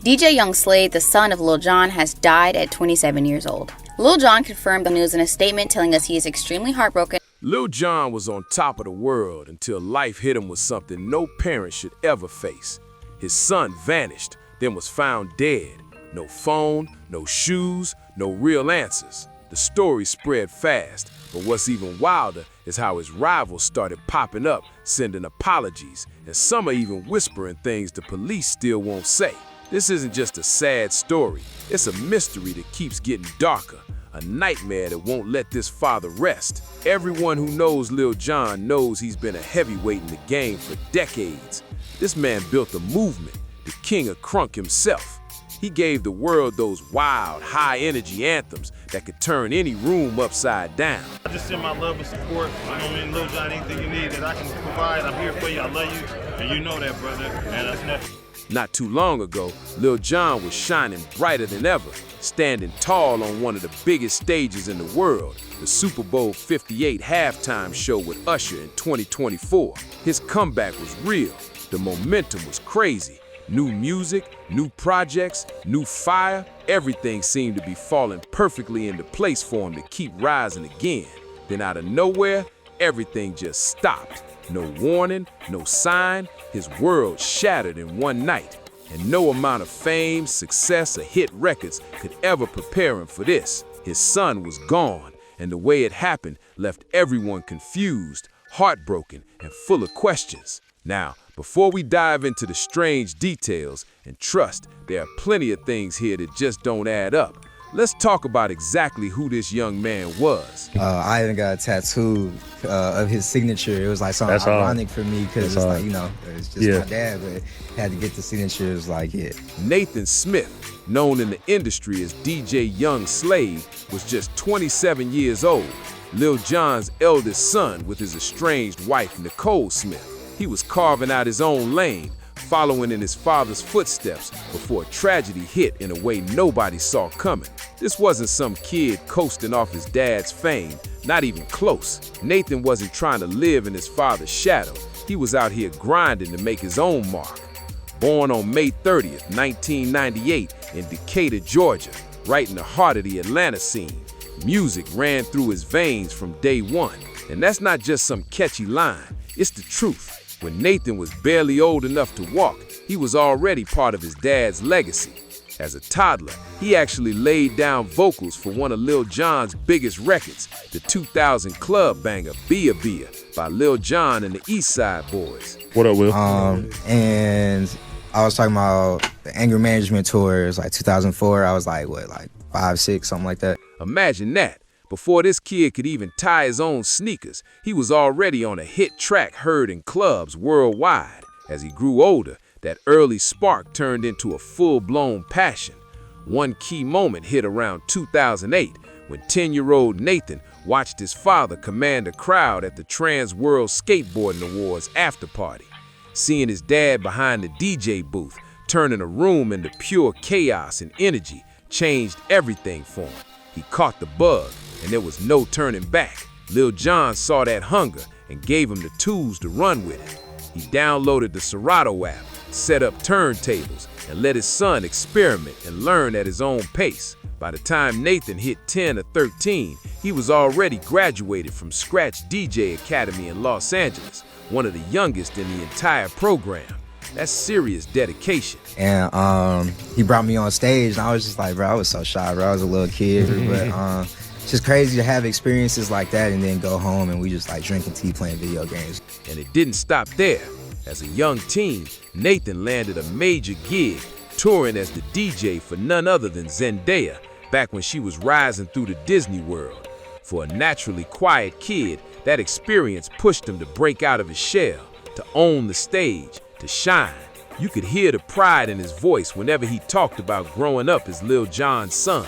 DJ Young Slade, the son of Lil Jon, has died at 27 years old. Lil Jon confirmed the news in a statement telling us he is extremely heartbroken. Lil Jon was on top of the world until life hit him with something no parent should ever face. His son vanished, then was found dead. No phone, no shoes, no real answers. The story spread fast, but what's even wilder is how his rivals started popping up, sending apologies, and some are even whispering things the police still won't say. This isn't just a sad story, it's a mystery that keeps getting darker, a nightmare that won't let this father rest. Everyone who knows Lil Jon knows he's been a heavyweight in the game for decades. This man built a movement, the king of crunk himself. He gave the world those wild, high-energy anthems that could turn any room upside down. I just send my love and support. I know, man, Lil Jon, anything you need that I can provide, I'm here for you. I love you, and you know that, brother. And that's nothing. Not too long ago, Lil Jon was shining brighter than ever, standing tall on one of the biggest stages in the world, the Super Bowl 58 halftime show with Usher in 2024. His comeback was real. The momentum was crazy. New music, new projects, new fire, everything seemed to be falling perfectly into place for him to keep rising again. Then out of nowhere, everything just stopped. No warning, no sign, his world shattered in one night. And no amount of fame, success, or hit records could ever prepare him for this. His son was gone, and the way it happened left everyone confused, heartbroken, and full of questions. Now, before we dive into the strange details, and trust, there are plenty of things here that just don't add up, let's talk about exactly who this young man was. I even got a tattoo of his signature. It was like something ironic for me because it's like, you know, it's just my dad, but had to get the signature. It was like, yeah. Nathan Smith, known in the industry as DJ Young Slade, was just 27 years old, Lil Jon's eldest son with his estranged wife, Nicole Smith. He was carving out his own lane, following in his father's footsteps before tragedy hit in a way nobody saw coming. This wasn't some kid coasting off his dad's fame, not even close. Nathan wasn't trying to live in his father's shadow. He was out here grinding to make his own mark. Born on May 30th, 1998 in Decatur, Georgia, right in the heart of the Atlanta scene, music ran through his veins from day one. And that's not just some catchy line, it's the truth. When Nathan was barely old enough to walk, he was already part of his dad's legacy. As a toddler, he actually laid down vocals for one of Lil Jon's biggest records, the 2000 club banger, Be a Beer, by Lil Jon and the East Side Boys. What up, Will? And I was talking about the anger management tour. It was like 2004. I was like, what, like 5, 6, something like that. Imagine that. Before this kid could even tie his own sneakers, he was already on a hit track heard in clubs worldwide. As he grew older, that early spark turned into a full-blown passion. One key moment hit around 2008 when 10-year-old Nathan watched his father command a crowd at the Trans World Skateboarding Awards after party. Seeing his dad behind the DJ booth, turning a room into pure chaos and energy, changed everything for him. He caught the bug, and there was no turning back. Lil Jon saw that hunger and gave him the tools to run with it. He downloaded the Serato app, set up turntables, and let his son experiment and learn at his own pace. By the time Nathan hit 10 or 13, he was already graduated from Scratch DJ Academy in Los Angeles, one of the youngest in the entire program. That's serious dedication. And he brought me on stage, and I was just like, bro, I was so shy, bro. I was a little kid, but it's just crazy to have experiences like that and then go home and we just like drinking tea, playing video games. And it didn't stop there. As a young teen, Nathan landed a major gig, touring as the DJ for none other than Zendaya, back when she was rising through the Disney World. For a naturally quiet kid, that experience pushed him to break out of his shell, to own the stage, to shine. You could hear the pride in his voice whenever he talked about growing up as Lil Jon's son.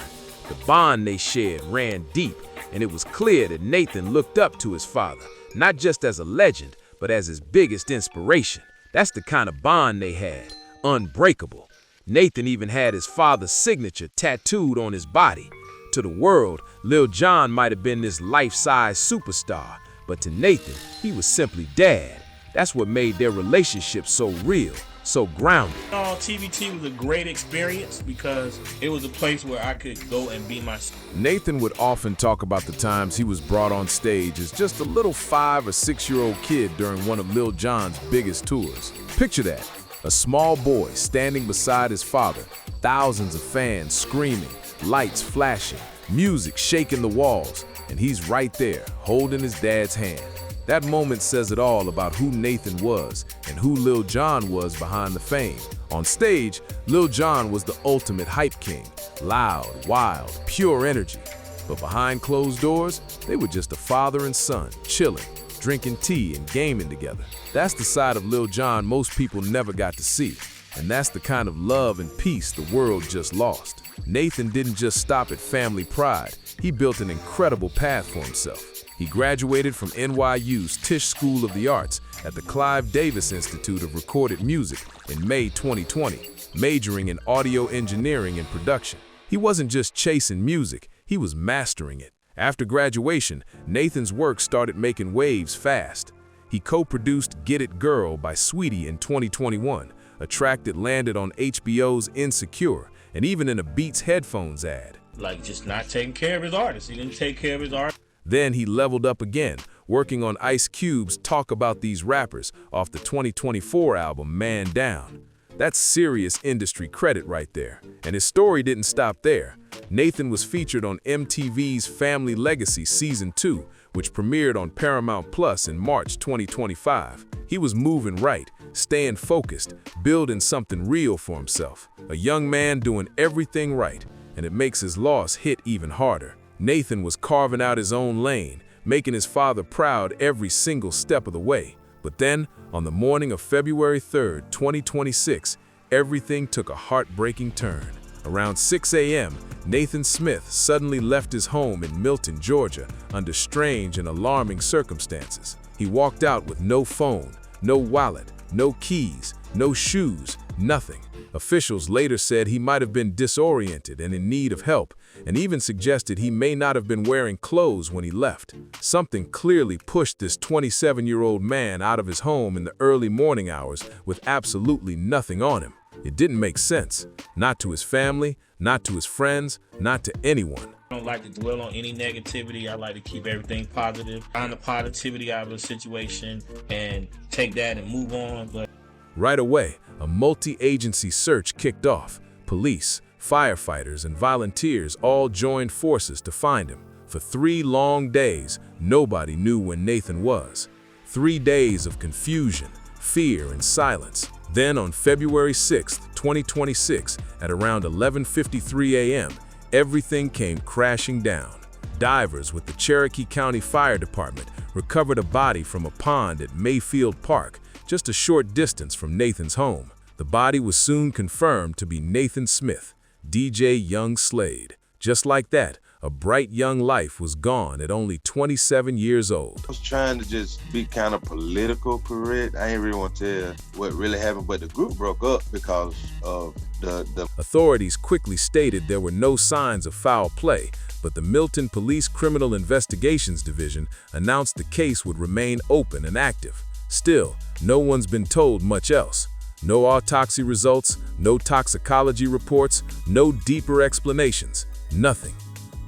The bond they shared ran deep, and it was clear that Nathan looked up to his father, not just as a legend, but as his biggest inspiration. That's the kind of bond they had, unbreakable. Nathan even had his father's signature tattooed on his body. To the world, Lil Jon might have been this life-size superstar, but to Nathan, he was simply dad. That's what made their relationship so real, so grounded. TBT was a great experience because it was a place where I could go and be myself. Nathan would often talk about the times he was brought on stage as just a little 5 or 6-year-old kid during one of Lil Jon's biggest tours. Picture that, a small boy standing beside his father, thousands of fans screaming, lights flashing, music shaking the walls, and he's right there, holding his dad's hand. That moment says it all about who Nathan was and who Lil Jon was behind the fame. On stage, Lil Jon was the ultimate hype king, loud, wild, pure energy. But behind closed doors, they were just a father and son, chilling, drinking tea and gaming together. That's the side of Lil Jon most people never got to see. And that's the kind of love and peace the world just lost. Nathan didn't just stop at family pride, he built an incredible path for himself. He graduated from NYU's Tisch School of the Arts at the Clive Davis Institute of Recorded Music in May 2020, majoring in audio engineering and production. He wasn't just chasing music, he was mastering it. After graduation, Nathan's work started making waves fast. He co-produced Get It Girl by Sweetie in 2021, a track that landed on HBO's Insecure and even in a Beats headphones ad. Like, just not taking care of his artists. He didn't take care of his art. Then he leveled up again, working on Ice Cube's Talk About These Rappers off the 2024 album Man Down. That's serious industry credit right there. And his story didn't stop there. Nathan was featured on MTV's Family Legacy Season 2, which premiered on Paramount Plus in March 2025. He was moving right, staying focused, building something real for himself. A young man doing everything right, and it makes his loss hit even harder. Nathan was carving out his own lane, making his father proud every single step of the way. But then, on the morning of February 3rd, 2026, everything took a heartbreaking turn. Around 6 a.m., Nathan Smith suddenly left his home in Milton, Georgia, under strange and alarming circumstances. He walked out with no phone, no wallet, no keys, no shoes, nothing. Officials later said he might have been disoriented and in need of help, and even suggested he may not have been wearing clothes when he left. Something clearly pushed this 27-year-old man out of his home in the early morning hours with absolutely nothing on him. It didn't make sense. Not to his family, not to his friends, not to anyone. I don't like to dwell on any negativity. I like to keep everything positive. Find the positivity out of a situation and take that and move on. But right away, a multi-agency search kicked off. Police, firefighters, and volunteers all joined forces to find him. For 3 long days, nobody knew where Nathan was. 3 days of confusion, fear, and silence. Then on February 6, 2026, at around 11:53 a.m., everything came crashing down. Divers with the Cherokee County Fire Department recovered a body from a pond at Mayfield Park, just a short distance from Nathan's home. The body was soon confirmed to be Nathan Smith, DJ Young Slade. Just like that, a bright young life was gone at only 27 years old. I was trying to just be kind of political correct. I ain't really want to tell what really happened, but the group broke up because of the Authorities quickly stated there were no signs of foul play, but the Milton Police Criminal Investigations Division announced the case would remain open and active. Still, no one's been told much else. No autopsy results, no toxicology reports, no deeper explanations, nothing.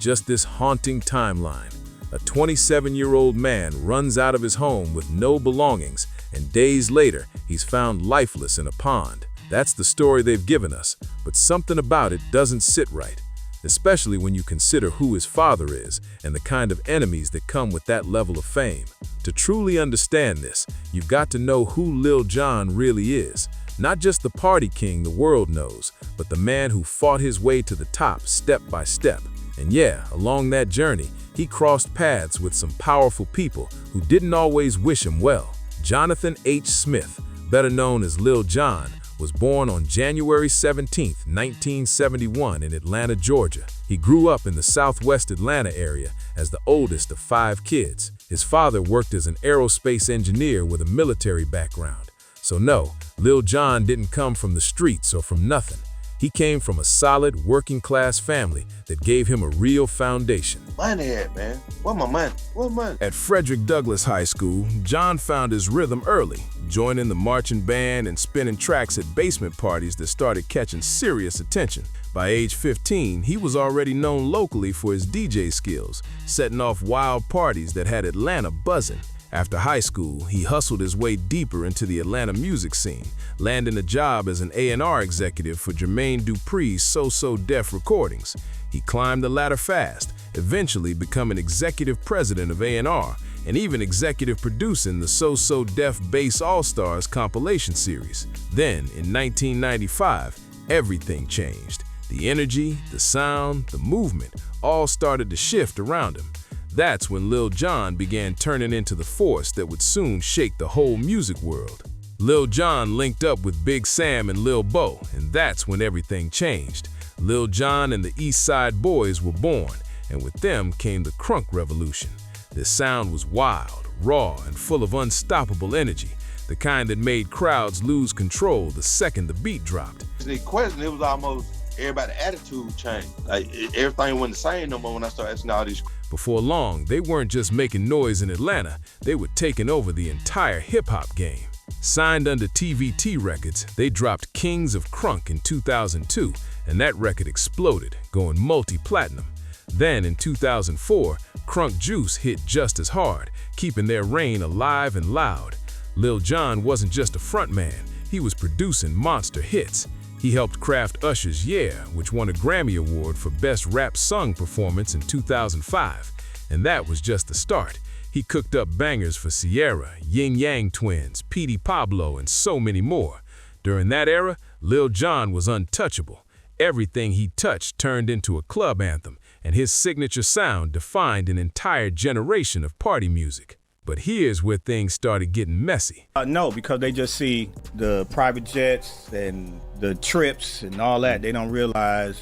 Just this haunting timeline. A 27-year-old man runs out of his home with no belongings, and days later, he's found lifeless in a pond. That's the story they've given us, but something about it doesn't sit right, especially when you consider who his father is and the kind of enemies that come with that level of fame. To truly understand this, you've got to know who Lil Jon really is. Not just the party king the world knows, but the man who fought his way to the top step by step. And yeah, along that journey, he crossed paths with some powerful people who didn't always wish him well. Jonathan H. Smith, better known as Lil Jon, was born on January 17, 1971 in Atlanta, Georgia. He grew up in the southwest Atlanta area as the oldest of 5 kids. His father worked as an aerospace engineer with a military background. So no, Lil Jon didn't come from the streets or from nothing. He came from a solid, working-class family that gave him a real foundation. Money at, man. Where my money? Where money? At Frederick Douglass High School, Jon found his rhythm early, joining the marching band and spinning tracks at basement parties that started catching serious attention. By age 15, he was already known locally for his DJ skills, setting off wild parties that had Atlanta buzzing. After high school, he hustled his way deeper into the Atlanta music scene, landing a job as an A&R executive for Jermaine Dupri's So Def Recordings. He climbed the ladder fast, eventually becoming executive president of A&R and even executive producing the So Def Bass All-Stars compilation series. Then, in 1995, everything changed. The energy, the sound, the movement all started to shift around him. That's when Lil Jon began turning into the force that would soon shake the whole music world. Lil Jon linked up with Big Sam and Lil Bo, and that's when everything changed. Lil Jon and the East Side Boys were born, and with them came the crunk revolution. This sound was wild, raw, and full of unstoppable energy, the kind that made crowds lose control the second the beat dropped. The question, it was almost everybody's attitude changed. Like, everything wasn't the same no more when I started asking all these. Before long, they weren't just making noise in Atlanta, they were taking over the entire hip-hop game. Signed under TVT Records, they dropped Kings of Crunk in 2002, and that record exploded, going multi-platinum. Then in 2004, Crunk Juice hit just as hard, keeping their reign alive and loud. Lil Jon wasn't just a frontman, he was producing monster hits. He helped craft Usher's Yeah, which won a Grammy Award for Best Rap Sung Performance in 2005. And that was just the start. He cooked up bangers for Sierra, Yin Yang Twins, Petey Pablo, and so many more. During that era, Lil Jon was untouchable. Everything he touched turned into a club anthem, and his signature sound defined an entire generation of party music. But here's where things started getting messy. No, because they just see the private jets and the trips and all that. They don't realize,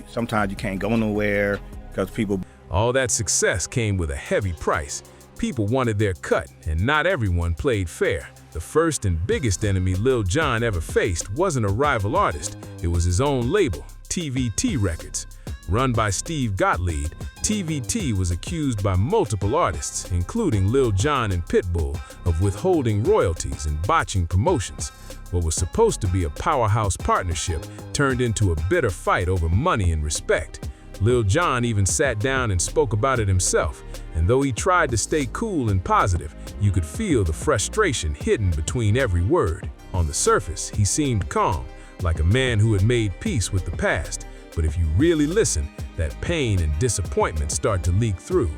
sometimes you can't go nowhere because people... All that success came with a heavy price. People wanted their cut, and not everyone played fair. The first and biggest enemy Lil Jon ever faced wasn't a rival artist. It was his own label, TVT Records. Run by Steve Gottlieb, TVT was accused by multiple artists, including Lil Jon and Pitbull, of withholding royalties and botching promotions. What was supposed to be a powerhouse partnership turned into a bitter fight over money and respect. Lil Jon even sat down and spoke about it himself, and though he tried to stay cool and positive, you could feel the frustration hidden between every word. On the surface, he seemed calm, like a man who had made peace with the past. But if you really listen, that pain and disappointment start to leak through.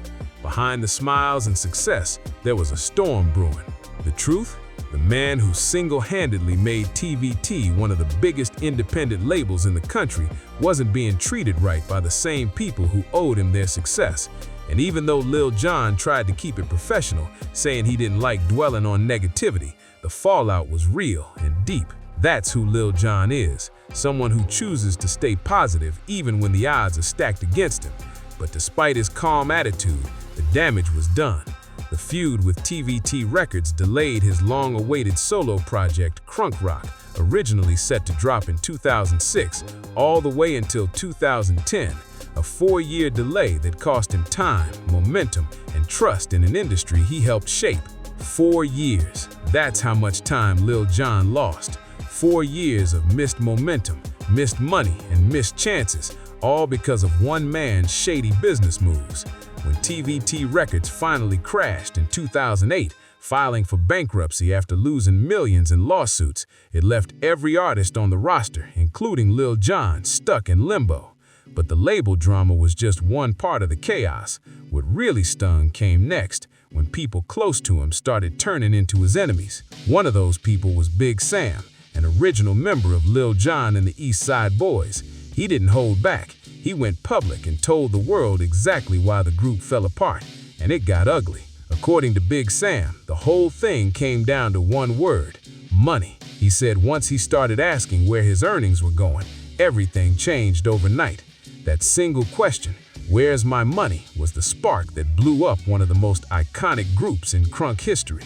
Behind the smiles and success, there was a storm brewing. The truth? The man who single-handedly made TVT one of the biggest independent labels in the country wasn't being treated right by the same people who owed him their success. And even though Lil Jon tried to keep it professional, saying he didn't like dwelling on negativity, the fallout was real and deep. That's who Lil Jon is, someone who chooses to stay positive even when the odds are stacked against him. But despite his calm attitude, the damage was done. The feud with TVT Records delayed his long-awaited solo project, Crunk Rock, originally set to drop in 2006, all the way until 2010, a 4-year delay that cost him time, momentum, and trust in an industry he helped shape. 4 years. That's how much time Lil Jon lost. 4 years of missed momentum, missed money, and missed chances, all because of one man's shady business moves. When TVT Records finally crashed in 2008, filing for bankruptcy after losing millions in lawsuits, it left every artist on the roster, including Lil Jon, stuck in limbo. But the label drama was just one part of the chaos. What really stung came next, when people close to him started turning into his enemies. One of those people was Big Sam, an original member of Lil Jon and the East Side Boys. He didn't hold back. He went public and told the world exactly why the group fell apart, and it got ugly. According to Big Sam, the whole thing came down to one word: money. He said once he started asking where his earnings were going, everything changed overnight. That single question, "Where's my money?" was the spark that blew up one of the most iconic groups in crunk history.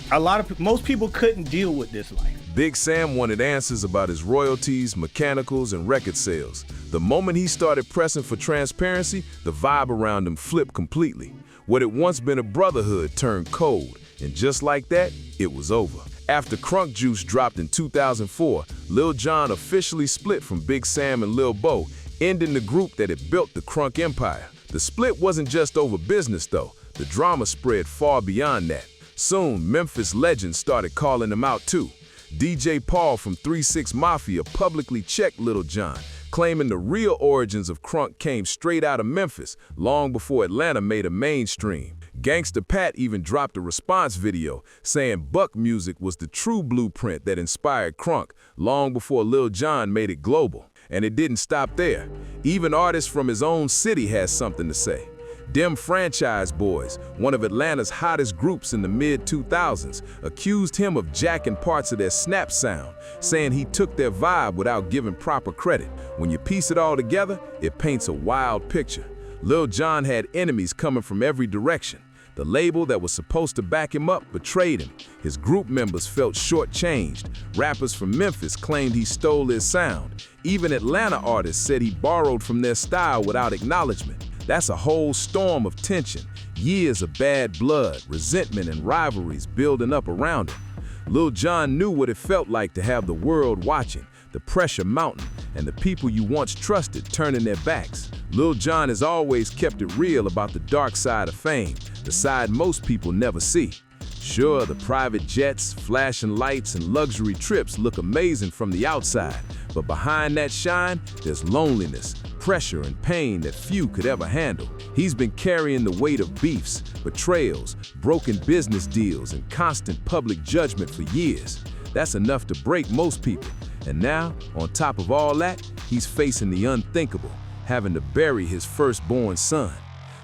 Most people couldn't deal with this life. Big Sam wanted answers about his royalties, mechanicals, and record sales. The moment he started pressing for transparency, the vibe around him flipped completely. What had once been a brotherhood turned cold, and just like that, it was over. After Crunk Juice dropped in 2004, Lil Jon officially split from Big Sam and Lil Bo, ending the group that had built the Crunk empire. The split wasn't just over business though. The drama spread far beyond that. Soon, Memphis legends started calling him out too. DJ Paul from 3-6 Mafia publicly checked Lil Jon, claiming the real origins of Crunk came straight out of Memphis, long before Atlanta made a mainstream. Gangsta Pat even dropped a response video saying Buck music was the true blueprint that inspired Crunk, long before Lil Jon made it global. And it didn't stop there. Even artists from his own city has something to say. Dem Franchise Boys, one of Atlanta's hottest groups in the mid-2000s, accused him of jacking parts of their snap sound, saying he took their vibe without giving proper credit. When you piece it all together, it paints a wild picture. Lil Jon had enemies coming from every direction. The label that was supposed to back him up betrayed him. His group members felt shortchanged. Rappers from Memphis claimed he stole his sound. Even Atlanta artists said he borrowed from their style without acknowledgement. That's a whole storm of tension, years of bad blood, resentment, and rivalries building up around him. Lil Jon knew what it felt like to have the world watching, the pressure mounting, and the people you once trusted turning their backs. Lil Jon has always kept it real about the dark side of fame, the side most people never see. Sure, the private jets, flashing lights, and luxury trips look amazing from the outside, but behind that shine, there's loneliness, pressure, and pain that few could ever handle. He's been carrying the weight of beefs, betrayals, broken business deals, and constant public judgment for years. That's enough to break most people. And now, on top of all that, he's facing the unthinkable, having to bury his firstborn son.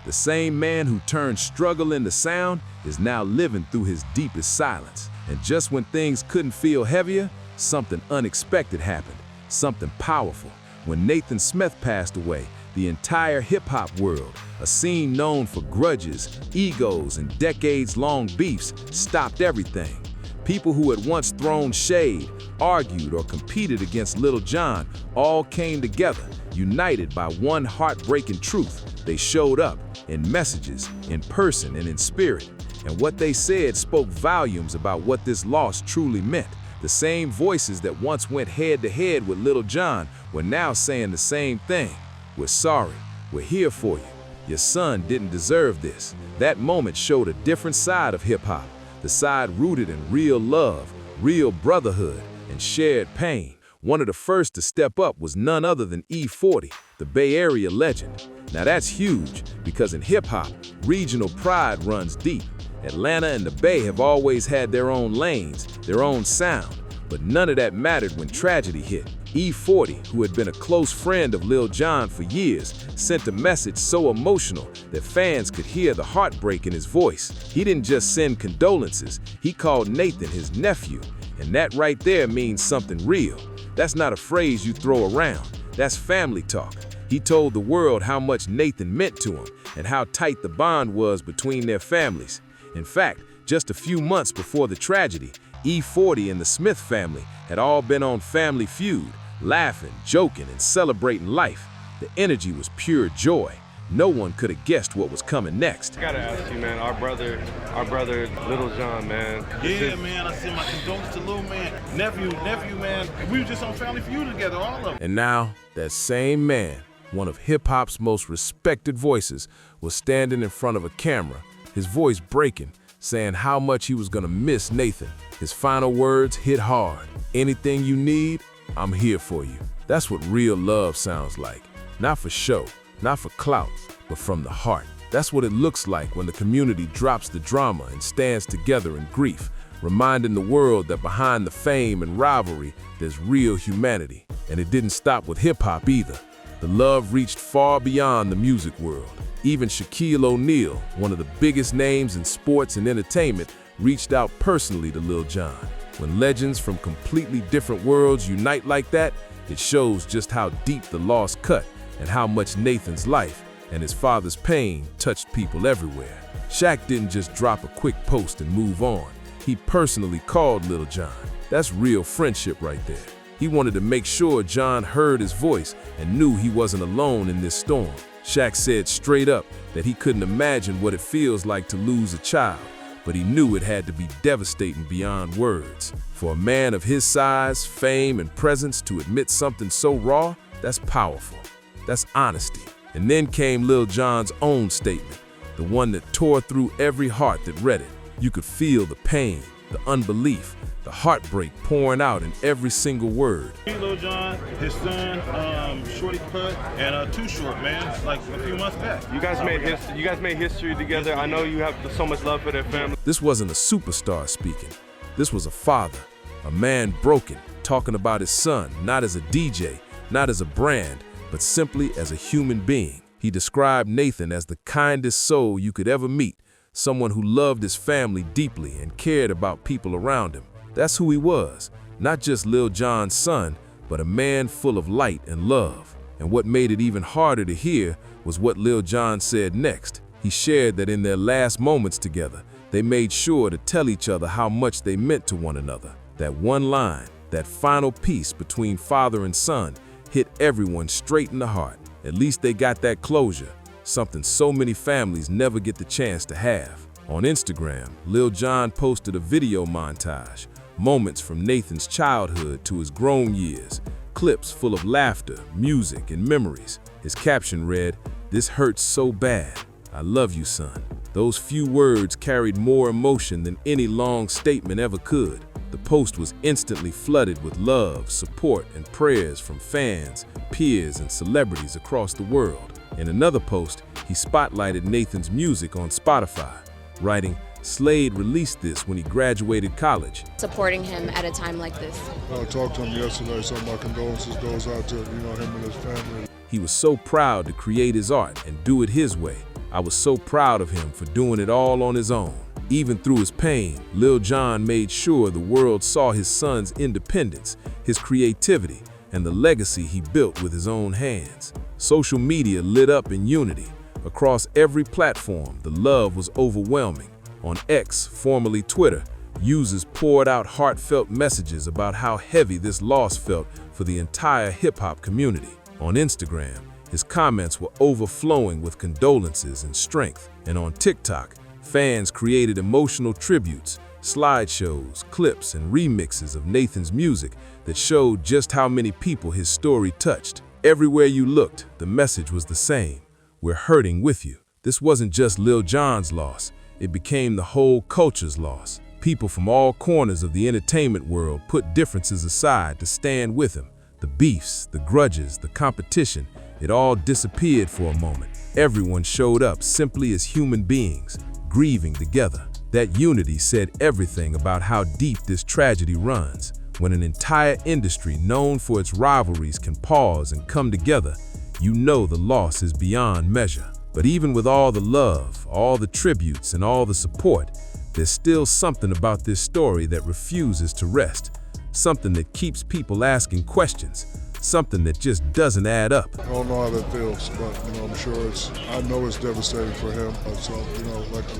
The same man who turned struggle into sound is now living through his deepest silence. And just when things couldn't feel heavier, something unexpected happened, something powerful. When Nathan Smith passed away, the entire hip-hop world, a scene known for grudges, egos, and decades-long beefs, stopped everything. People who had once thrown shade, argued, or competed against Lil Jon all came together, united by one heartbreaking truth. They showed up, in messages, in person, and in spirit. And what they said spoke volumes about what this loss truly meant. The same voices that once went head-to-head with Lil Jon were now saying the same thing. We're sorry. We're here for you. Your son didn't deserve this. That moment showed a different side of hip-hop, the side rooted in real love, real brotherhood, and shared pain. One of the first to step up was none other than E40, the Bay Area legend. Now that's huge, because in hip-hop, regional pride runs deep. Atlanta and the Bay have always had their own lanes, their own sound, but none of that mattered when tragedy hit. E40, who had been a close friend of Lil Jon for years, sent a message so emotional that fans could hear the heartbreak in his voice. He didn't just send condolences, he called Nathan his nephew, and that right there means something real. That's not a phrase you throw around, that's family talk. He told the world how much Nathan meant to him and how tight the bond was between their families. In fact, just a few months before the tragedy, E40 and the Smith family had all been on Family Feud, laughing, joking, and celebrating life. The energy was pure joy. No one could have guessed what was coming next. I gotta ask you, man, our brother, Lil Jon, man. Yeah, man, I send my condolences to Lil man. Nephew, man. We were just on Family Feud together, all of them. And now, that same man, one of hip-hop's most respected voices, was standing in front of a camera, his voice breaking, saying how much he was gonna miss Nathan. His final words hit hard. Anything you need, I'm here for you. That's what real love sounds like. Not for show, not for clout, but from the heart. That's what it looks like when the community drops the drama and stands together in grief, reminding the world that behind the fame and rivalry, there's real humanity. And it didn't stop with hip-hop either. The love reached far beyond the music world. Even Shaquille O'Neal, one of the biggest names in sports and entertainment, reached out personally to Lil Jon. When legends from completely different worlds unite like that, it shows just how deep the loss cut and how much Nathan's life and his father's pain touched people everywhere. Shaq didn't just drop a quick post and move on. He personally called Lil Jon. That's real friendship right there. He wanted to make sure Jon heard his voice and knew he wasn't alone in this storm. Shaq said straight up that he couldn't imagine what it feels like to lose a child, but he knew it had to be devastating beyond words. For a man of his size, fame, and presence to admit something so raw, that's powerful. That's honesty. And then came Lil Jon's own statement, the one that tore through every heart that read it. You could feel the pain, the unbelief, the heartbreak pouring out in every single word. Lil Jon, his son, Shorty Cut, and Too Short, man, like a few months back. You guys made history together. I know you have so much love for their family. This wasn't a superstar speaking. This was a father, a man broken, talking about his son, not as a DJ, not as a brand, but simply as a human being. He described Nathan as the kindest soul you could ever meet, someone who loved his family deeply and cared about people around him. That's who he was, not just Lil Jon's son, but a man full of light and love. And what made it even harder to hear was what Lil Jon said next. He shared that in their last moments together, they made sure to tell each other how much they meant to one another. That one line, that final piece between father and son, hit everyone straight in the heart. At least they got that closure, something so many families never get the chance to have. On Instagram, Lil Jon posted a video montage, moments from Nathan's childhood to his grown years, clips full of laughter, music, and memories. His caption read, "This hurts so bad. I love you, son." Those few words carried more emotion than any long statement ever could. The post was instantly flooded with love, support, and prayers from fans, peers, and celebrities across the world. In another post, he spotlighted Nathan's music on Spotify, writing, "Slade released this when he graduated college." Supporting him at a time like this. I talked to him yesterday, so my condolences goes out to him and his family. He was so proud to create his art and do it his way. I was so proud of him for doing it all on his own. Even through his pain, Lil Jon made sure the world saw his son's independence, his creativity, and the legacy he built with his own hands. Social media lit up in unity. Across every platform, the love was overwhelming. On X, formerly Twitter, users poured out heartfelt messages about how heavy this loss felt for the entire hip-hop community. On Instagram, his comments were overflowing with condolences and strength. And on TikTok, fans created emotional tributes, slideshows, clips, and remixes of Nathan's music that showed just how many people his story touched. Everywhere you looked, the message was the same. We're hurting with you. This wasn't just Lil Jon's loss. It became the whole culture's loss. People from all corners of the entertainment world put differences aside to stand with him. The beefs, the grudges, the competition, it all disappeared for a moment. Everyone showed up simply as human beings, grieving together. That unity said everything about how deep this tragedy runs. When an entire industry known for its rivalries can pause and come together, you know the loss is beyond measure. But even with all the love, all the tributes, and all the support, there's still something about this story that refuses to rest. Something that keeps people asking questions. Something that just doesn't add up. I don't know how that feels, but I'm sure I know it's devastating for him. So,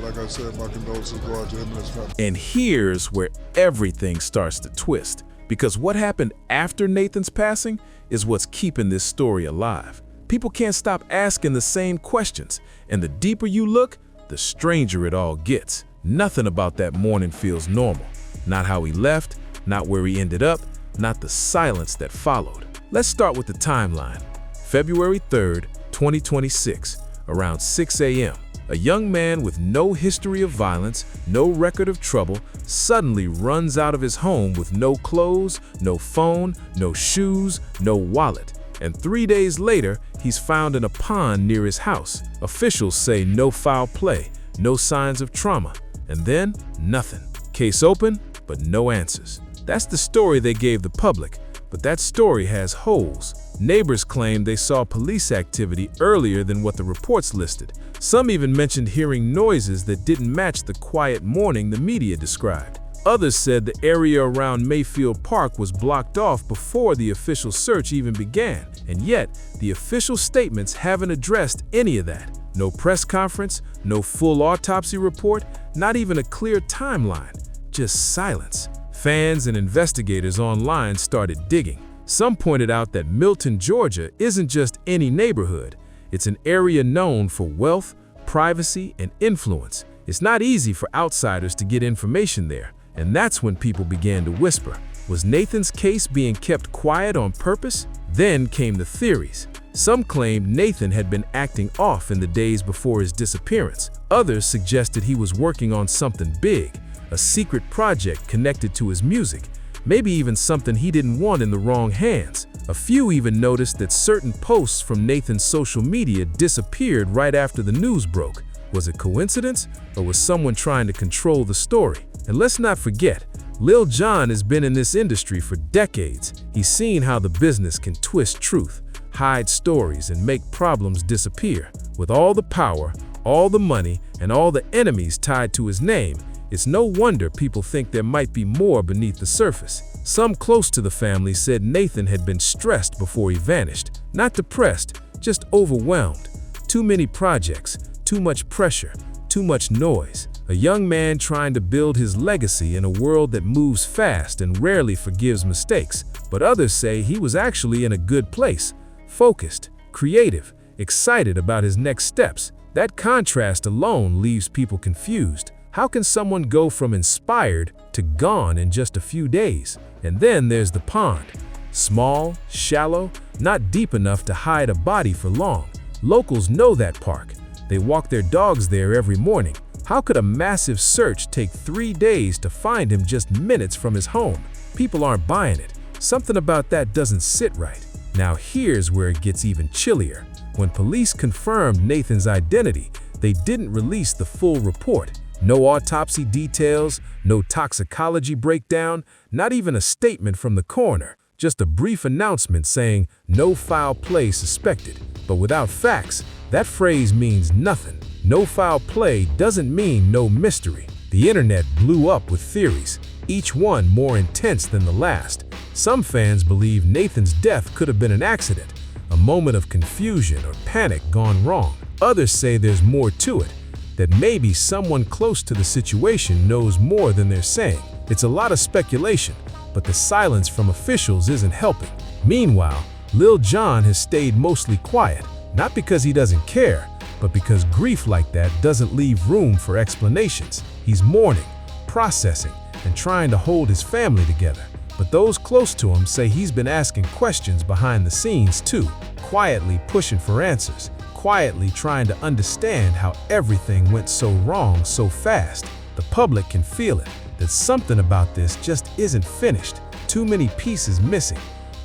like I said, my condolences go out to him and his family. And here's where everything starts to twist. Because what happened after Nathan's passing is what's keeping this story alive. People can't stop asking the same questions, and the deeper you look, the stranger it all gets. Nothing about that morning feels normal. Not how he left, not where he ended up, not the silence that followed. Let's start with the timeline. February 3rd, 2026, around 6 a.m., a young man with no history of violence, no record of trouble, suddenly runs out of his home with no clothes, no phone, no shoes, no wallet. And 3 days later, he's found in a pond near his house. Officials say no foul play, no signs of trauma, and then nothing. Case open, but no answers. That's the story they gave the public, but that story has holes. Neighbors claim they saw police activity earlier than what the reports listed. Some even mentioned hearing noises that didn't match the quiet morning the media described. Others said the area around Mayfield Park was blocked off before the official search even began, and yet the official statements haven't addressed any of that. No press conference, no full autopsy report, not even a clear timeline, just silence. Fans and investigators online started digging. Some pointed out that Milton, Georgia isn't just any neighborhood. It's an area known for wealth, privacy, and influence. It's not easy for outsiders to get information there, and that's when people began to whisper. Was Nathan's case being kept quiet on purpose? Then came the theories. Some claimed Nathan had been acting off in the days before his disappearance. Others suggested he was working on something big, a secret project connected to his music, maybe even something he didn't want in the wrong hands. A few even noticed that certain posts from Nathan's social media disappeared right after the news broke. Was it coincidence, or was someone trying to control the story? And let's not forget, Lil Jon has been in this industry for decades. He's seen how the business can twist truth, hide stories, and make problems disappear. With all the power, all the money, and all the enemies tied to his name, it's no wonder people think there might be more beneath the surface. Some close to the family said Nathan had been stressed before he vanished. Not depressed, just overwhelmed. Too many projects, too much pressure, too much noise. A young man trying to build his legacy in a world that moves fast and rarely forgives mistakes. But others say he was actually in a good place, focused, creative, excited about his next steps. That contrast alone leaves people confused. How can someone go from inspired to gone in just a few days? And then there's the pond. Small, shallow, not deep enough to hide a body for long. Locals know that park. They walk their dogs there every morning. How could a massive search take 3 days to find him just minutes from his home? People aren't buying it. Something about that doesn't sit right. Now here's where it gets even chillier. When police confirmed Nathan's identity, they didn't release the full report. No autopsy details, no toxicology breakdown, not even a statement from the coroner. Just a brief announcement saying, "No foul play suspected." But without facts, that phrase means nothing. No foul play doesn't mean no mystery. The internet blew up with theories, each one more intense than the last. Some fans believe Nathan's death could have been an accident, a moment of confusion or panic gone wrong. Others say there's more to it, that maybe someone close to the situation knows more than they're saying. It's a lot of speculation, but the silence from officials isn't helping. Meanwhile, Lil Jon has stayed mostly quiet, not because he doesn't care, but because grief like that doesn't leave room for explanations. He's mourning, processing, and trying to hold his family together. But those close to him say he's been asking questions behind the scenes too, quietly pushing for answers, quietly trying to understand how everything went so wrong so fast. The public can feel it, that something about this just isn't finished. Too many pieces missing,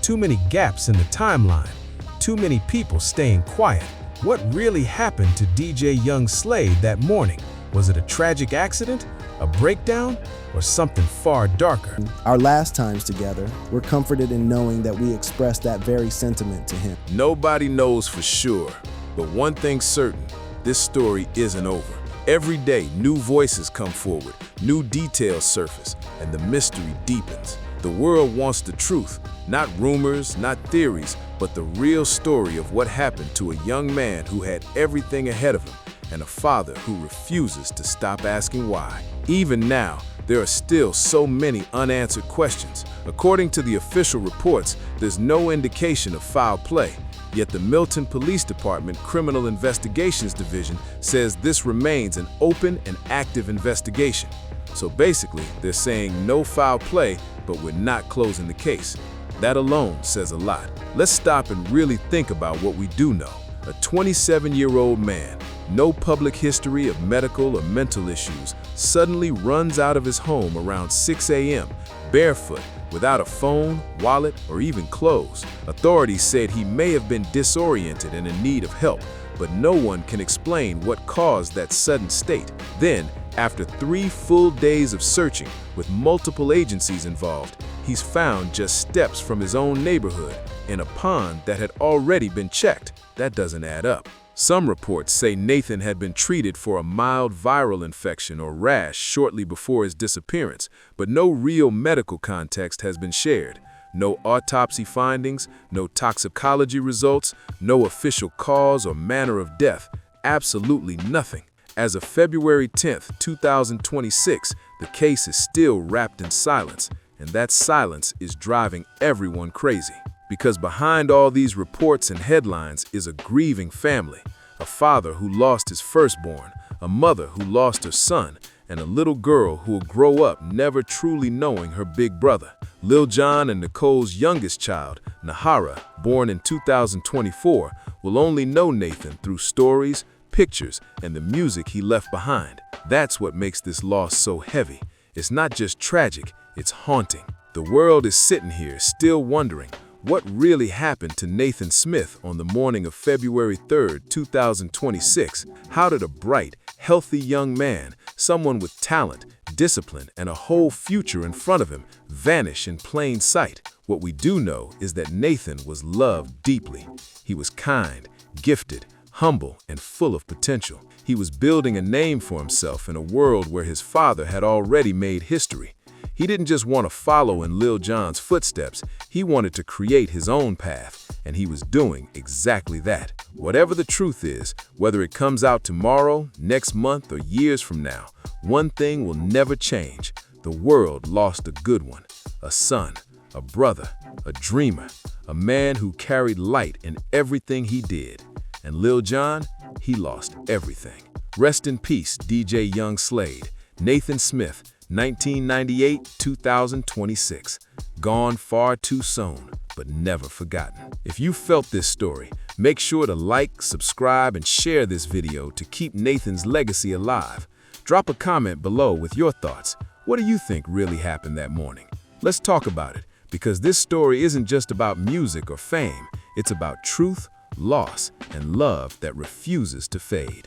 too many gaps in the timeline, too many people staying quiet. What really happened to DJ Young Slade that morning? Was it a tragic accident, a breakdown, or something far darker? Our last times together, we're comforted in knowing that we expressed that very sentiment to him. Nobody knows for sure, but one thing's certain, this story isn't over. Every day, new voices come forward, new details surface, and the mystery deepens. The world wants the truth, not rumors, not theories, but the real story of what happened to a young man who had everything ahead of him and a father who refuses to stop asking why. Even now, there are still so many unanswered questions. According to the official reports, there's no indication of foul play. Yet the Milton Police Department Criminal Investigations Division says this remains an open and active investigation. So basically, they're saying no foul play, but we're not closing the case. That alone says a lot. Let's stop and really think about what we do know. A 27-year-old man, no public history of medical or mental issues, suddenly runs out of his home around 6 a.m., barefoot, without a phone, wallet, or even clothes. Authorities said he may have been disoriented and in need of help, but no one can explain what caused that sudden state. Then, after 3 full days of searching, with multiple agencies involved, he's found just steps from his own neighborhood in a pond that had already been checked. That doesn't add up. Some reports say Nathan had been treated for a mild viral infection or rash shortly before his disappearance, but no real medical context has been shared. No autopsy findings, no toxicology results, no official cause or manner of death, absolutely nothing. As of February 10th, 2026, the case is still wrapped in silence, and that silence is driving everyone crazy. Because behind all these reports and headlines is a grieving family, a father who lost his firstborn, a mother who lost her son, and a little girl who will grow up never truly knowing her big brother. Lil Jon and Nicole's youngest child, Nahara, born in 2024, will only know Nathan through stories, pictures, and the music he left behind. That's what makes this loss so heavy. It's not just tragic, it's haunting. The world is sitting here still wondering, what really happened to Nathan Smith on the morning of February 3rd, 2026? How did a bright, healthy young man, someone with talent, discipline, and a whole future in front of him, vanish in plain sight? What we do know is that Nathan was loved deeply. He was kind, gifted, humble, and full of potential. He was building a name for himself in a world where his father had already made history. He didn't just want to follow in Lil Jon's footsteps, he wanted to create his own path, and he was doing exactly that. Whatever the truth is, whether it comes out tomorrow, next month, or years from now, one thing will never change. The world lost a good one, a son, a brother, a dreamer, a man who carried light in everything he did. And Lil Jon, he lost everything. Rest in peace, DJ Young Slade. Nathan Smith, 1998-2026. Gone far too soon, but never forgotten. If you felt this story, make sure to like, subscribe, and share this video to keep Nathan's legacy alive. Drop a comment below with your thoughts. What do you think really happened that morning? Let's talk about it, because this story isn't just about music or fame. It's about truth, loss, and love that refuses to fade.